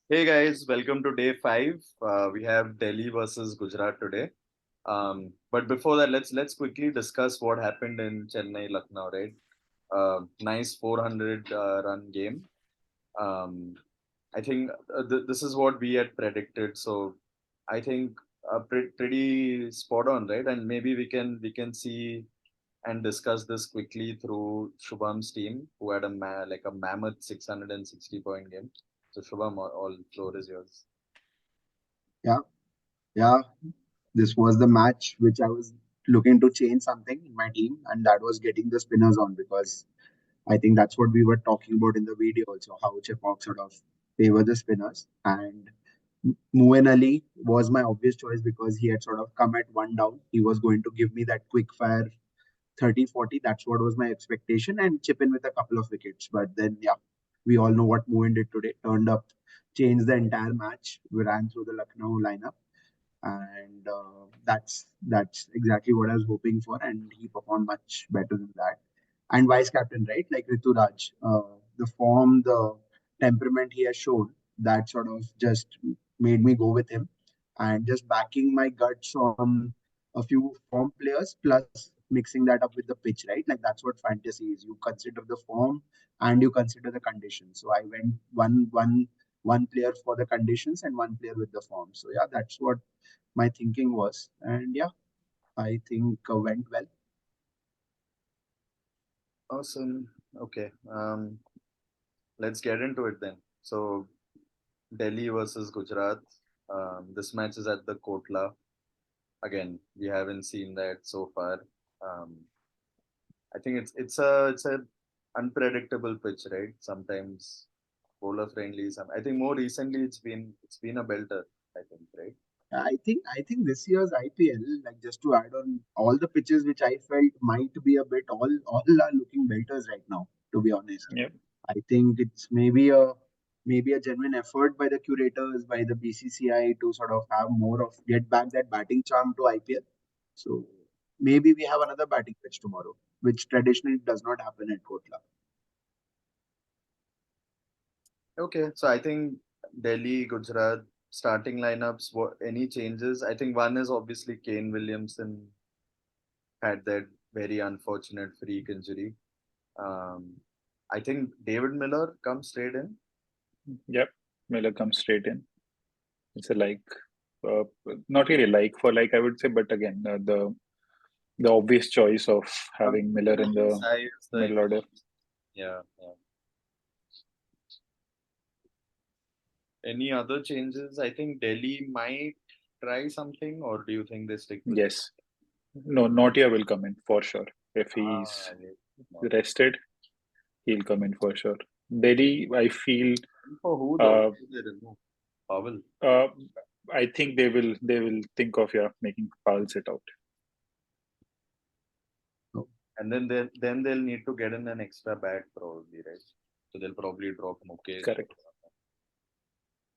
Hey guys, welcome to day five. We have Delhi versus Gujarat today. But before that, let's quickly discuss what happened in Chennai, Lucknow, right? Nice 400 run game. Um, I think this is what we had predicted. So I think pretty spot on, right? And maybe we can see and discuss this quickly through Shubham's team, who had like a mammoth 660-point game. So Shubham, all floor is yours. Yeah, yeah. This was the match which I was looking to change something in my team, and that was getting the spinners on because I think that's what we were talking about in the video also, how Chepauk sort of favor the spinners. And Muin Ali was my obvious choice because he had sort of come at one down. He was going to give me that quick fire 30, 40. That's what was my expectation and chip in with a couple of wickets. But then, yeah, we all know what Muin did today. Turned up, changed the entire match. We ran through the Lucknow lineup and that's exactly what I was hoping for, and he performed much better than that. And vice captain, right, like Rituraj, the form, the temperament he has shown, that sort of just made me go with him, and just backing my guts on a few form players plus mixing that up with the pitch, right? Like that's what fantasy is. You consider the form and you consider the conditions. So I went one player for the conditions and one player with the form. So yeah, that's what my thinking was. And yeah, I think went well. Awesome. Okay. Let's get into it then. So Delhi versus Gujarat. This match is at the Kotla. Again, we haven't seen that so far. Um, I think it's a unpredictable pitch, right? Sometimes bowler friendly. I think more recently it's been a belter. I think, right? I think this year's IPL, like just to add on all the pitches which I felt might be a bit all are looking belters right now, to be honest. Yep. I think it's maybe a genuine effort by the curators, by the BCCI to sort of have more of get back that batting charm to IPL. So maybe we have another batting pitch tomorrow, which traditionally does not happen at Kotla. Okay. So I think Delhi, Gujarat starting lineups. Any changes? I think one is obviously Kane Williamson had that very unfortunate freak injury. Um, I think David Miller comes straight in. Yep. Miller comes straight in. It's a uh, not really like for like I would say, but again, the obvious choice of having Miller in Considering the size, the middle order. yeah, yeah. Any other changes? I think Delhi might try something, or do you think they stick with? Yes. No, Notia will come in for sure. If he's Yes, not yet. rested, he'll come in for sure. Delhi, I feel, And for who though? uh, Who they remove? Powell. uh, I think they will think of making Powell sit out. So, And then they'll need to get in an extra bat probably, right? So they'll probably drop Mukesh. Correct.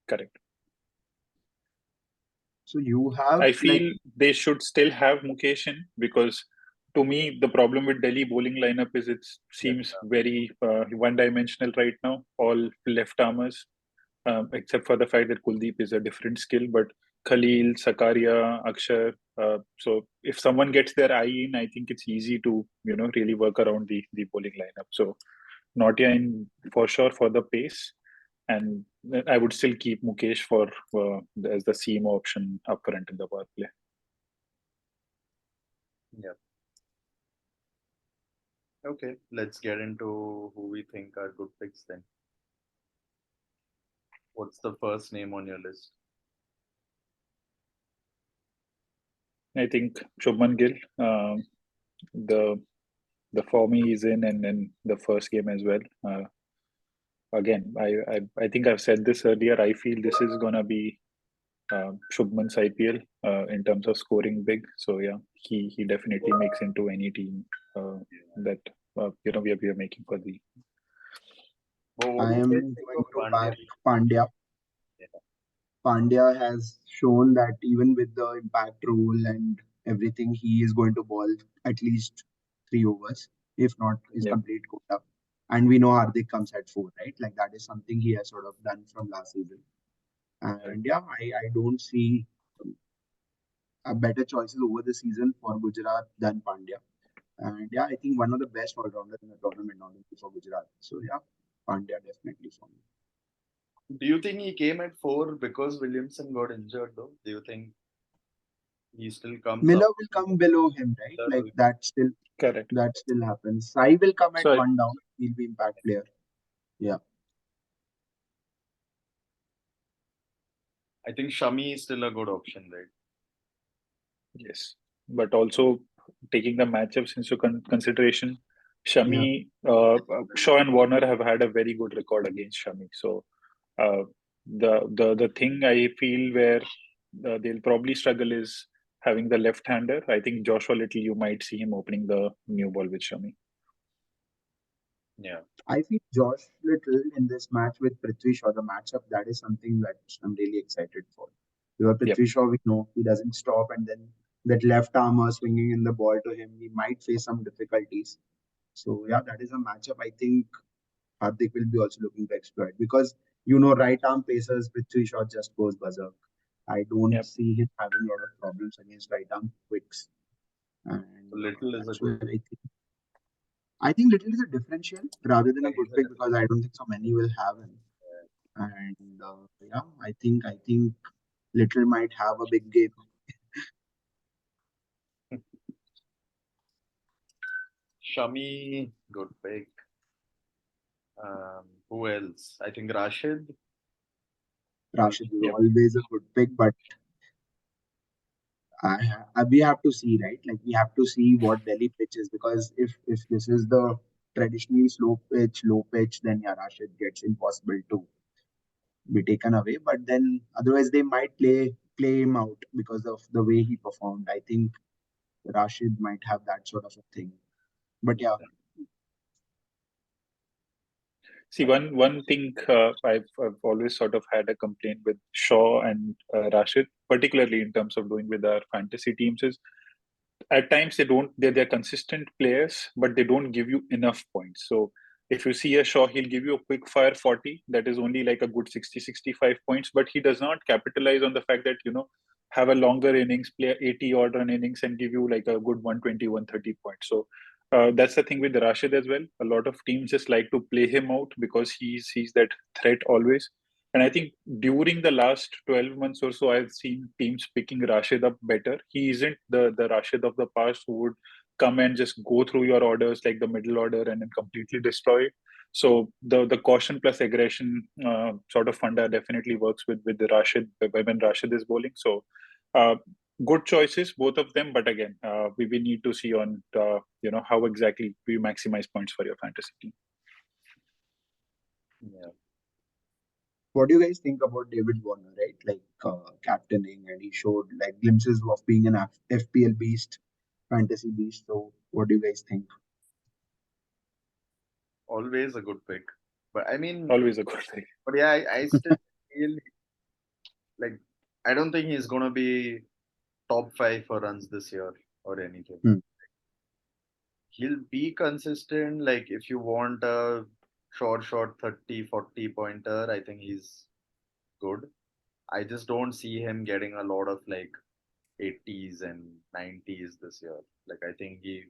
Correct. so you have I like feel they should still have Mukesh in because to me the problem with Delhi bowling lineup is it Left seems arm. very one-dimensional right now. All left armers, except for the fact that Kuldeep is a different skill. But Khalil, Sakaria, Akshar. So if someone gets their eye in, I think it's easy to really work around the bowling lineup. So Notia in for sure for the pace, and I would still keep Mukesh for as the seam option up front in the power play. Yeah. Okay. Let's get into who we think are good picks then. What's the first name on your list? I think Shubman Gill, the the form he's in, and then the first game as well. Again, I think I've said this earlier. I feel this is gonna be Shubman's IPL in terms of scoring big. So yeah, he definitely makes into any team that we are making for the. Well, what I do you guys am think going of to Pandya? back Pandya. Yeah. Pandya has shown that even with the impact rule and everything, he is going to bowl at least 3 overs, if not his Yep. complete quota. And we know Hardik comes at four, right? Like that is something he has sort of done from last season. And yeah, I don't see better choices over the season for Gujarat than Pandya. And yeah, I think one of the best all-rounders in the tournament, not only for Gujarat. So yeah, Pandya definitely for me. Do you think he came at 4 because Williamson got injured though? Do you think he still comes up? Miller will come below him, right? Miller Like will- Correct. that still happens. Sai will come at So one down. He'll be impact player. Yeah. I think Shami is still a good option, right? yes, but also taking the matchups into consideration, Yeah. Shaw and Warner have had a very good record against Shami. So uh, the thing I feel where they'll probably struggle is having the left-hander. I think Joshua Little, you might see him opening the new ball with Shami. Yeah. I think Josh Little in this match with Prithvi Shaw, the matchup, that is something that I'm really excited for. Because Yep. Prithvi Shaw, we know he doesn't stop, and then that left armer swinging in the ball to him, he might face some difficulties. So yeah, that is a matchup I think Hardik will be also looking to exploit because right arm pacers Prithvi Shaw just goes berserk. I don't Yep. see him having a lot of problems against right arm quicks, So and Little is a that's good. where I think Little is a differential rather than a Yeah, good he's a pick because I don't think so many will have him. And yeah, I think Little might have a big game. Shami, good pick. Who else? I think Rashid. Rashid is Yep. always a good pick, but we have to see, right? Like we have to see what Delhi pitch is because if this is the traditionally low pitch, then yeah, Rashid gets impossible to be taken away. But then otherwise they might play him out because of the way he performed. I think Rashid might have that sort of a thing. But yeah, See, one thing I've always sort of had a complaint with Shaw and Rashid, particularly in terms of doing with our fantasy teams, is at times they're consistent players, but they don't give you enough points. So if you see a Shaw, he'll give you a quick fire 40 that is only like a good 60-65 points, but he does not capitalize on the fact that have a longer innings, play 80 odd run innings and give you like a good 120-130 points. So that's the thing with Rashid as well. A lot of teams just like to play him out because he's that threat always. And I think during the last 12 months or so, I've seen teams picking Rashid up better. He isn't the Rashid of the past who would come and just go through your orders like the middle order and then completely destroy it. So the caution plus aggression sort of funda definitely works with the Rashid when Rashid is bowling. So uh, good choices, both of them. But again, we need to see on how exactly we maximize points for your fantasy team. Yeah. what do you guys think about David Warner, right? Like captaining, and he showed like glimpses of being an FPL beast, fantasy beast. So, what do you guys think? Always a good pick. But I mean, Always a good thing. but yeah, I still feel like I don't think he's gonna be top 5 for runs this year or anything. Hmm. He'll be consistent. Like if you want a short 30, 40 pointer, I think he's good. I just don't see him getting a lot of like 80s and 90s this year. Like I think he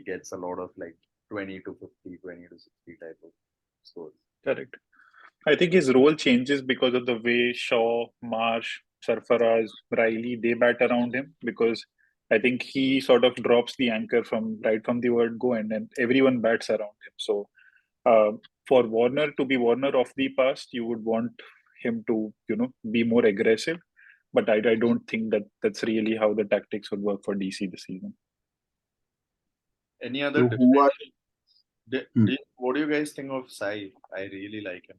gets a lot of like 20 to 50, 20 to 60 type of scores. Correct. I think his role changes because of the way Shaw, Marsh, Sarfaraz, Riley they bat around him. Because I think he sort of drops the anchor from right from the word go, and then everyone bats around him. So uh, for Warner to be Warner of the past, you would want him to be more aggressive. But I don't think that's really how the tactics would work for DC this season. Any other So, who are differential? hmm. What do you guys think of Sai? I really like him.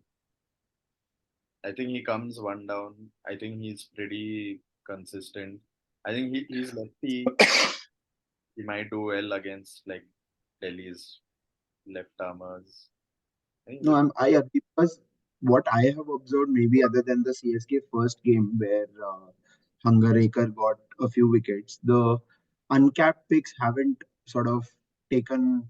I think he comes one down. I think he's pretty consistent. I think he's lefty. He might do well against like Delhi's left armers. I think he's No, a I agree because what I have observed, maybe other than the CSK first game where Hungarekar got a few wickets, the uncapped picks haven't sort of taken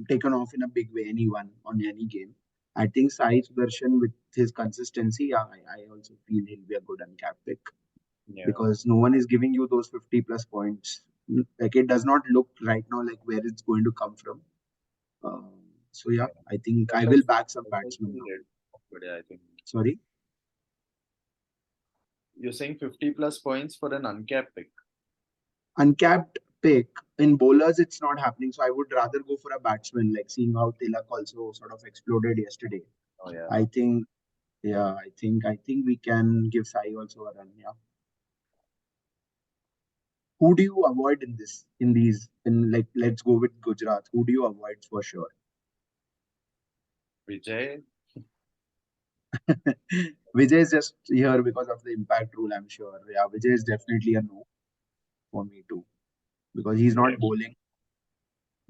taken off in a big way anyone on any game. I think Sai Sudarshan with his consistency, I also feel he'll be a good uncapped pick Yeah. because no one is giving you those 50 plus points. Like it does not look right now like where it's going to come from. Um, so yeah, I think I will back some batsmen now. But yeah, I think. Sorry, You're saying 50 plus points for an uncapped pick. uncapped pick in bowlers, it's not happening. So I would rather go for a batsman, like seeing how Tilak also sort of exploded yesterday. Oh yeah. I think, yeah, I think we can give Sai also a run. Yeah. Who do you avoid in this? In these, in like, let's go with Gujarat. Who do you avoid for sure? Vijay. Vijay is just here because of the impact rule, I'm sure. Yeah, Vijay is definitely a no for me too because he's not Yeah. bowling.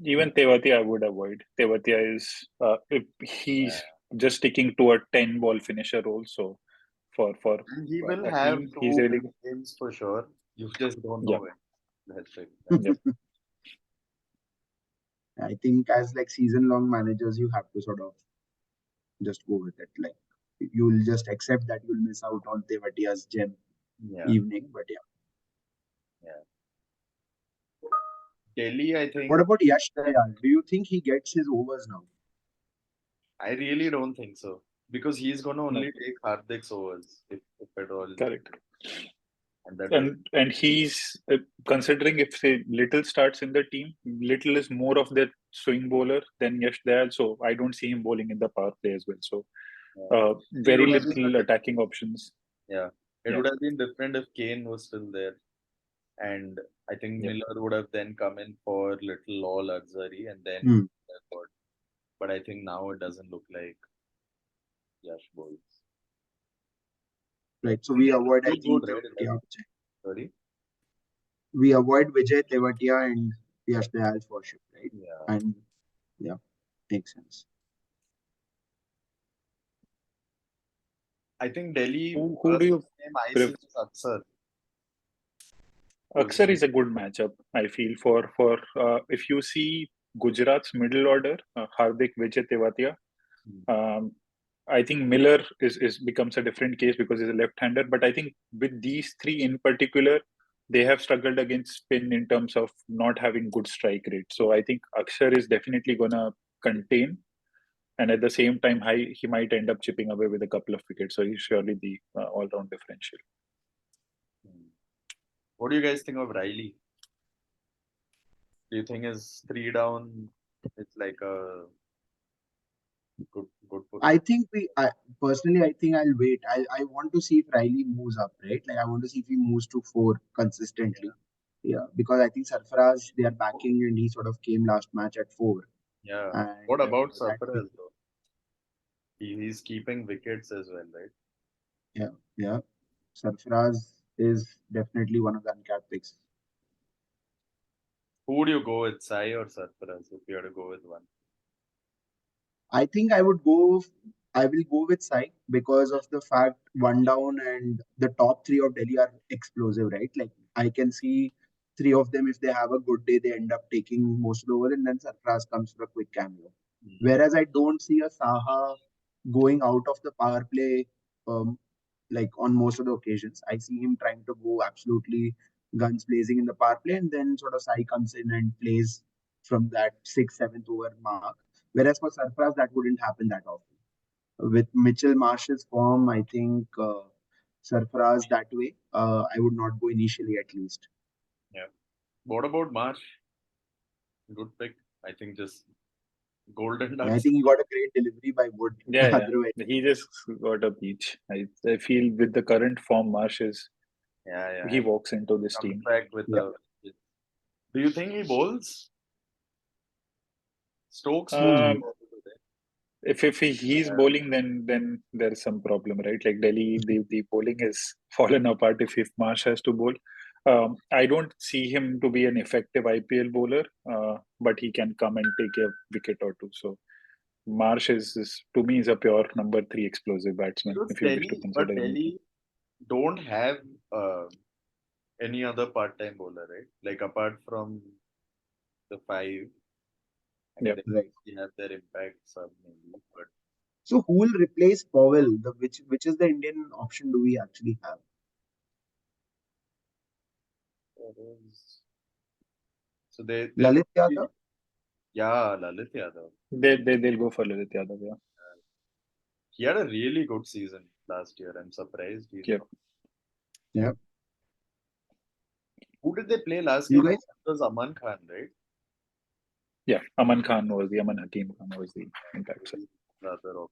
Even Tewatia, I would avoid. Tewatia is if he's just sticking to a 10 ball finisher role. So for And he will a have team, he's two really big games for sure. You just don't yeah know when. That's it. yeah. I think as like season long managers, you have to sort of just go with it. Like you'll just accept that you'll miss out on Tevatia's gem Yeah. evening. But yeah. Yeah. Delhi, I What think. about Yash Dayal? Do you think he gets his overs now? I really don't think so. Because he's gonna No, only take Hardik's overs if at all. correct. And that does And he's considering if say Little starts in the team, Little is more of that swing bowler than Yash Dayal. So I don't see him bowling in the power play as well. So yeah. It very would have been little attacking options. yeah. It Yeah, would have been different if Kane was still there. And I think yeah. Miller would have then come in for little or luxury and then Hmm. effort. But I think now it doesn't look like Yash bowls. Right. So we avoid, I Good, good, think, right? Tevatia. Sorry. We avoid Vijay Tevatia and Yash Dayal for sure, right? Yeah. And yeah, makes sense. I think Delhi Who do versus you name I see prefer? is Aksar. Who's Aksar is a good matchup. I feel for if you see Gujarat's middle order, Hardik, Vijay, Tewatia. Um, I think Miller is becomes a different case because he's a left-hander. But I think with these three in particular, they have struggled against spin in terms of not having good strike rate. So I think Akshar is definitely gonna contain, and at the same time, he might end up chipping away with a couple of wickets. So he's surely the all-round differential. What do you guys think of Riley? Do you think his three down it's like a good for I think personally, I think I'll wait. I want to see if Riley moves up, right? Like I want to see if he moves to four consistently. Yeah, because I think Sarfaraz they are backing and he sort of came last match at four, yeah. What and about that Sarfaraz though? He's keeping wickets as well, right? yeah, yeah. Sarfaraz is definitely one of the uncapped picks. Who would you go with, Sai or Sarfaraz, if you had to go with one? I think I would go. I will go with Sai because of the fact one down and the top three of Delhi are explosive, right? Like I can see three of them if they have a good day, they end up taking most of the over, and then Sarfraz comes for a quick cameo. Whereas I don't see a Saha going out of the power play, um, like on most of the occasions. I see him trying to go absolutely guns blazing in the power play, and then sort of Sai comes in and plays from that sixth, seventh over mark. Whereas for Sarfraz, that wouldn't happen that often. With Mitchell Marsh's form, I think Sarfraz that way, I would not go initially at least. Yeah. What about Marsh? Good pick. I think just golden And I ducks. think he got a great delivery by Wood. Yeah, Otherwise, yeah. He just got a peach. I feel with the current form, Marsh is Yeah, yeah. he And walks into this comes team. back with yeah. a. Do you think he bowls? Stokes was Hmm. Um, good today. he's bowling, then there's some problem, right? Like Delhi, the bowling is fallen apart if Marsh has to bowl. I don't see him to be an effective IPL bowler, but he can come and take a wicket or two. So Marsh is to me is a pure number three explosive batsman Because if you wish to Delhi, but consider anything. Delhi don't have uh, any other part-time bowler, right? Like apart from the five, I mean, Yeah. they Right. have their impact sub maybe, but So who will replace Powell? Which is the Indian option do we actually have? There is- So they Lalit would Yadav? be, yeah, Lalit Yadav. They'll go for Lalit Yadav. Yeah. He had a really good season last year. I'm surprised he's Yep. not. Yeah. Who did they play last You game? guys, It was Aman Khan, right? Yeah. Aman Hakim Khan was the impact. Rather of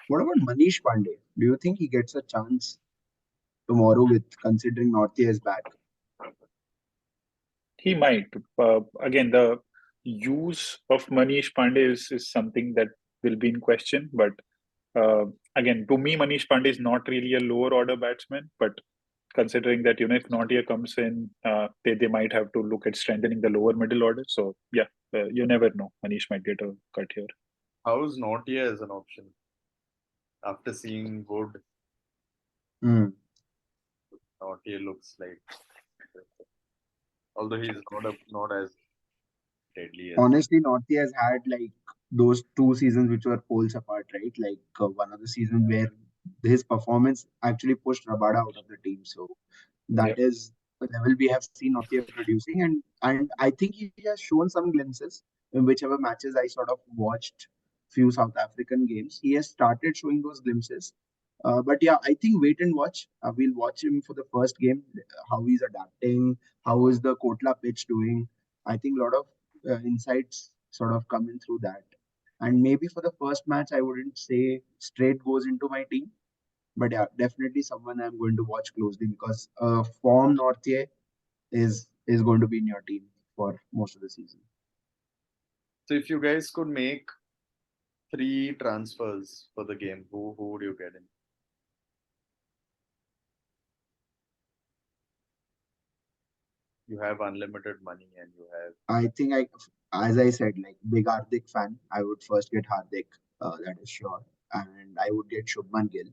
what about Manish Pandey? Do you think he gets a chance tomorrow with considering Nortje is back? He might. Again, the use of Manish Pandey is something that will be in question. But again, to me, Manish Pandey is not really a lower order batsman. But considering that, if Nortje comes in, they might have to look at strengthening the lower middle order. So, yeah, you never know. Manish might get a cut here. how's Nortje as an option after seeing Wood? Hmm. Nortje looks like, although he's not as deadly as. Honestly, Nortje has had like those 2 seasons which were poles apart, right? Like one of the seasons where his performance actually pushed Rabada out of the team. So that Yep. is the level we have seen Nortje producing, and I think he has shown some glimpses in whichever matches I sort of watched few South African games. He has started showing those glimpses. But yeah, I think wait and watch. We'll watch him for the first game, how he's adapting, how is the Kotla pitch doing. I think a lot of insights sort of coming through that. And maybe for the first match, I wouldn't say straight goes into my team, but yeah, definitely someone I'm going to watch closely because form Nortje is going to be in your team for most of the season. So if you guys could make three transfers for the game, who would you get in? You have unlimited money and you have I think as I said, like big Hardik fan, I would first get Hardik, that is sure, and I would get Shubman Gill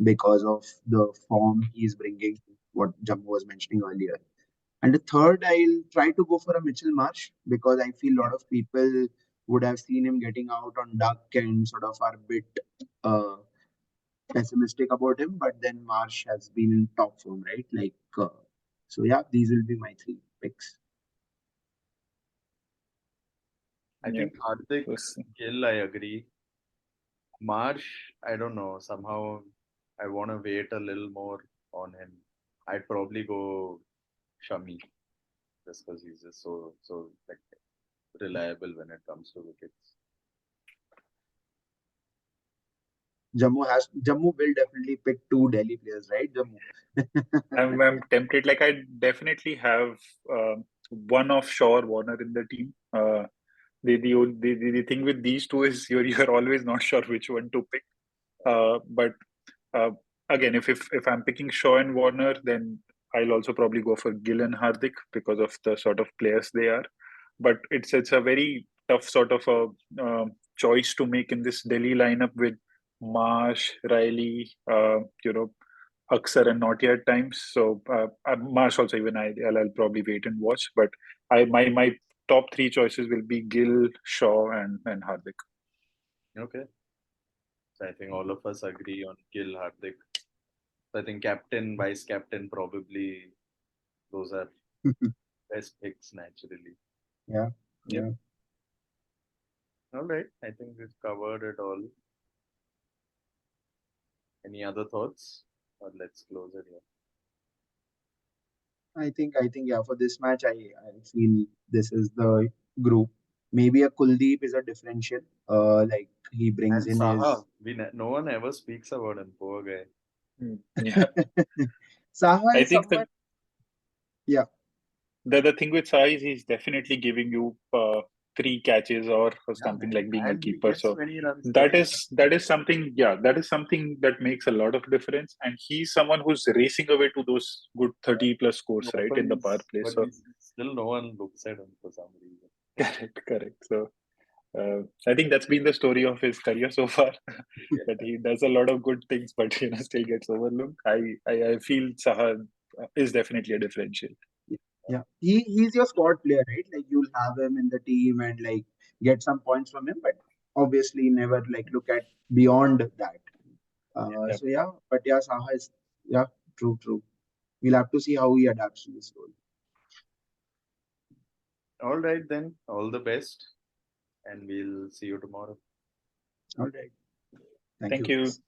because of the form he's bringing, what Jammu was mentioning earlier. And the third, I'll try to go for a Mitchell Marsh because I feel a lot of people would have seen him getting out on duck and sort of are a bit uh, pessimistic about him. But then Marsh has been in top form, right? So yeah, these will be my three picks. I Yep. think Hardik Yes. Gill, I agree. Marsh, I don't know. Somehow I want to wait a little more on him. I'd probably go Shami just because he's just so like reliable when it comes to wickets. Jammu will definitely pick two Delhi players, right? Jammu. I'm tempted. Like I definitely have one of Shaw or Warner in the team. The thing with these two is you're always not sure which one to pick. But uh, again, if I'm picking Shaw and Warner, then I'll also probably go for Gill and Hardik because of the sort of players they are. But it's a very tough sort of a choice to make in this Delhi lineup with Marsh, Riley, Aksar and not yet times. So Marsh also even I'll probably wait and watch. But my top three choices will be Gill, Shaw, and Hardik. Okay. So I think all of us agree on Gill Hardik. So I think captain, vice captain, probably those are best picks naturally. Yeah, Yep. yeah. All right. I think we've covered it all. Any other thoughts? Or let's close it here. I think yeah. For this match, I feel this is the group. Maybe a Kuldeep is a differential. Like he brings And in his Saha, no one ever speaks about him. Poor guy. Yeah, Saha I is think someone. Yeah, the thing with Sai is he's definitely giving you three catches or Yeah, something man. like being a And he keeper. gets So 20 runs per that day. is that is something. Yeah, that is something that makes a lot of difference. And he's someone who's racing away to those good 30 plus scores, right, in the power play. But So he's still no one looks at him for some reason. correct. So I think that's been the story of his career so far. That he does a lot of good things, but still gets overlooked. I feel Saha is definitely a differential. yeah. He's your squad player, right? Like you'll have him in the team and like get some points from him. But obviously never like look at beyond that. Yeah. So yeah, but yeah, Saha is yeah, true. We'll have to see how he adapts to this role. All right, then. All the best. And we'll see you tomorrow. All right. Thank Thank you, you. guys.